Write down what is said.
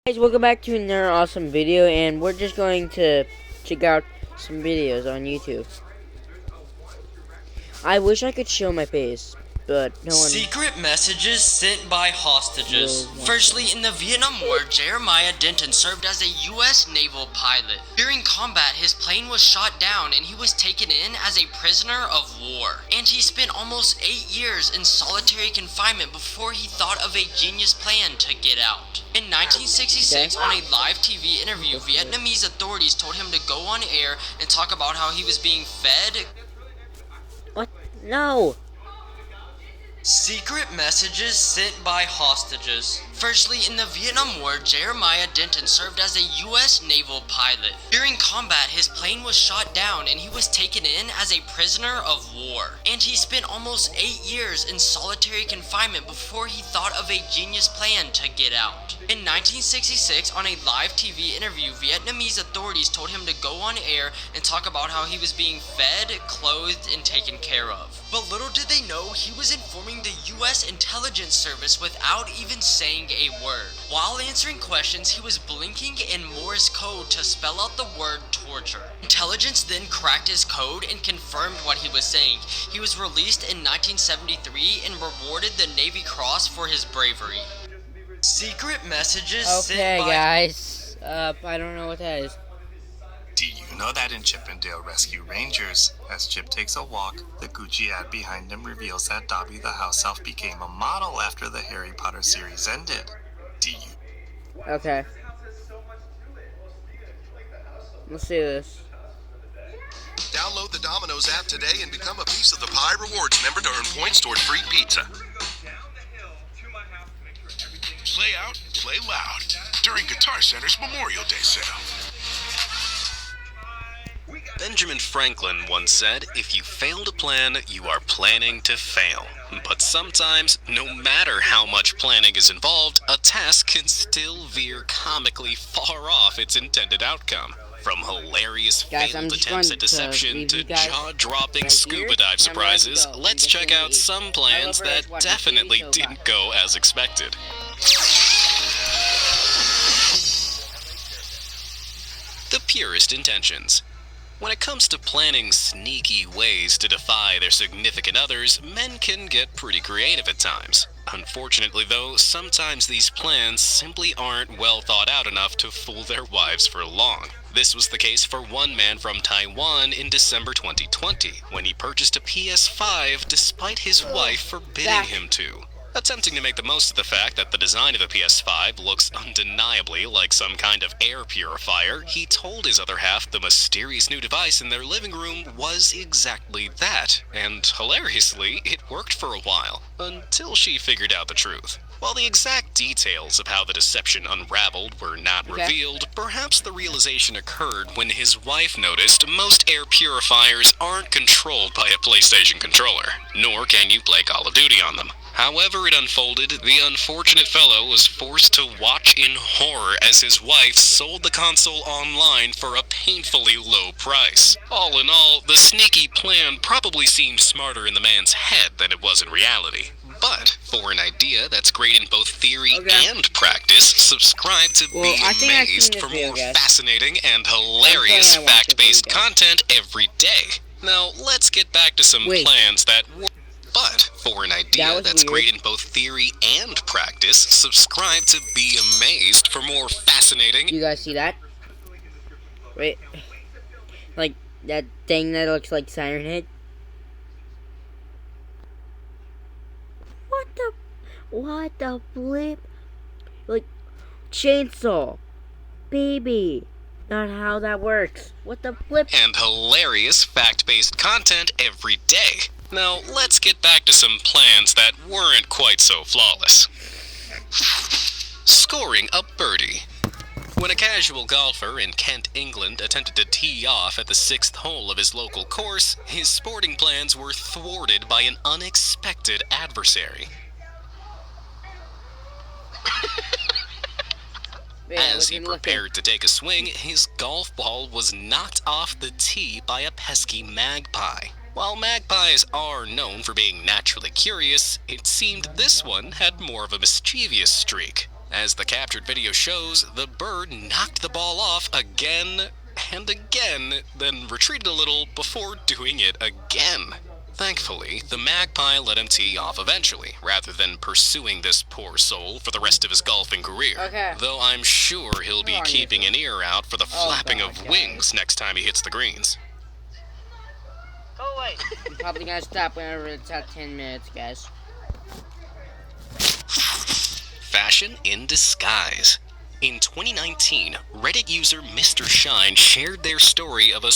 Guys, welcome back to another awesome video, and we're just going to check out some videos on YouTube. I wish I could show my face, but no one... Secret messages sent by hostages. Firstly, in the Vietnam War, Jeremiah Denton served as a U.S. naval pilot. During combat, his plane was shot down and he was taken in as a prisoner of war. And he spent almost 8 years in solitary confinement before he thought of a genius plan to get out. In 1966, on a live TV interview, Vietnamese authorities told him to go on air and talk about how he was being fed. What? No! Secret messages sent by hostages. Firstly, in the Vietnam War, Jeremiah Denton served as a U.S. naval pilot. During combat, his plane was shot down and he was taken in as a prisoner of war. And he spent almost 8 years in solitary confinement before he thought of a genius plan to get out. In 1966, on a live TV interview, Vietnamese authorities told him to go on air and talk about how he was being fed, clothed, and taken care of. But little did they know, he was informing the U.S. intelligence service without even saying a word. While answering questions, he was blinking in Morse code to spell out the word torture. Intelligence then cracked his code and confirmed what he was saying. He was released in 1973 and rewarded the Navy Cross for his bravery. Secret messages Okay, sent by... guys. I don't know what that is. Do you know that in Chip and Dale Rescue Rangers, as Chip takes a walk, the Gucci ad behind him reveals that Dobby the house elf became a model after the Harry Potter series ended? Do you? Okay. Let's see this. Download the Domino's app today and become a Piece of the Pie Rewards member to earn points toward free pizza. Play out, play loud during Guitar Center's Memorial Day sale. Benjamin Franklin once said, "If you fail to plan, you are planning to fail." But sometimes, no matter how much planning is involved, a task can still veer comically far off its intended outcome. From hilarious Guys, I'm failed just attempts going at to deception leave to you guys jaw-dropping right scuba here, dive and I'm ready to surprises, go. let's You check can out leave. some plans Over that at watching definitely TV, so didn't bye. go as expected. The purest intentions. When it comes to planning sneaky ways to defy their significant others, men can get pretty creative at times. Unfortunately, though, sometimes these plans simply aren't well thought out enough to fool their wives for long. This was the case for one man from Taiwan in December 2020, when he purchased a PS5 despite his wife forbidding him to. Attempting to make the most of the fact that the design of the PS5 looks undeniably like some kind of air purifier, he told his other half the mysterious new device in their living room was exactly that, and hilariously, it worked for a while, until she figured out the truth. While the exact details of how the deception unraveled were not revealed, perhaps the realization occurred when his wife noticed most air purifiers aren't controlled by a PlayStation controller, nor can you play Call of Duty on them. However it unfolded, the unfortunate fellow was forced to watch in horror as his wife sold the console online for a painfully low price. All in all, the sneaky plan probably seemed smarter in the man's head than it was in reality. But, for an idea that's great in both theory and practice, subscribe to Be I think I've Amazed seen for this video, more guys. fascinating and hilarious I'm sorry I watched this fact-based video. content every day. Now, let's get back to some Wait. plans that work. But, for an idea was that's weird. great in both theory and practice, subscribe to Be Amazed for more fascinating... You guys see that? Wait. Like, that thing that looks like Siren Head? What the flip? Like, chainsaw. Baby. Not how that works. What the flip? and hilarious fact-based content every day. Now, let's get back to some plans that weren't quite so flawless. Scoring a birdie. When a casual golfer in Kent, England attempted to tee off at the 6th hole of his local course, his sporting plans were thwarted by an unexpected adversary. As he prepared to take a swing, his golf ball was knocked off the tee by a pesky magpie. While magpies are known for being naturally curious, it seemed this one had more of a mischievous streak. As the captured video shows, the bird knocked the ball off again and again, then retreated a little before doing it again. Thankfully, the magpie let him tee off eventually, rather than pursuing this poor soul for the rest of his golfing career. Okay. Though I'm sure he'll be Where are you, keeping sir? an ear out for the flapping God, of guys. wings next time he hits the greens. I'm probably gonna stop whenever it's at 10 minutes, guys. Fashion in disguise. In 2019, Reddit user Mr. Shine shared their story of a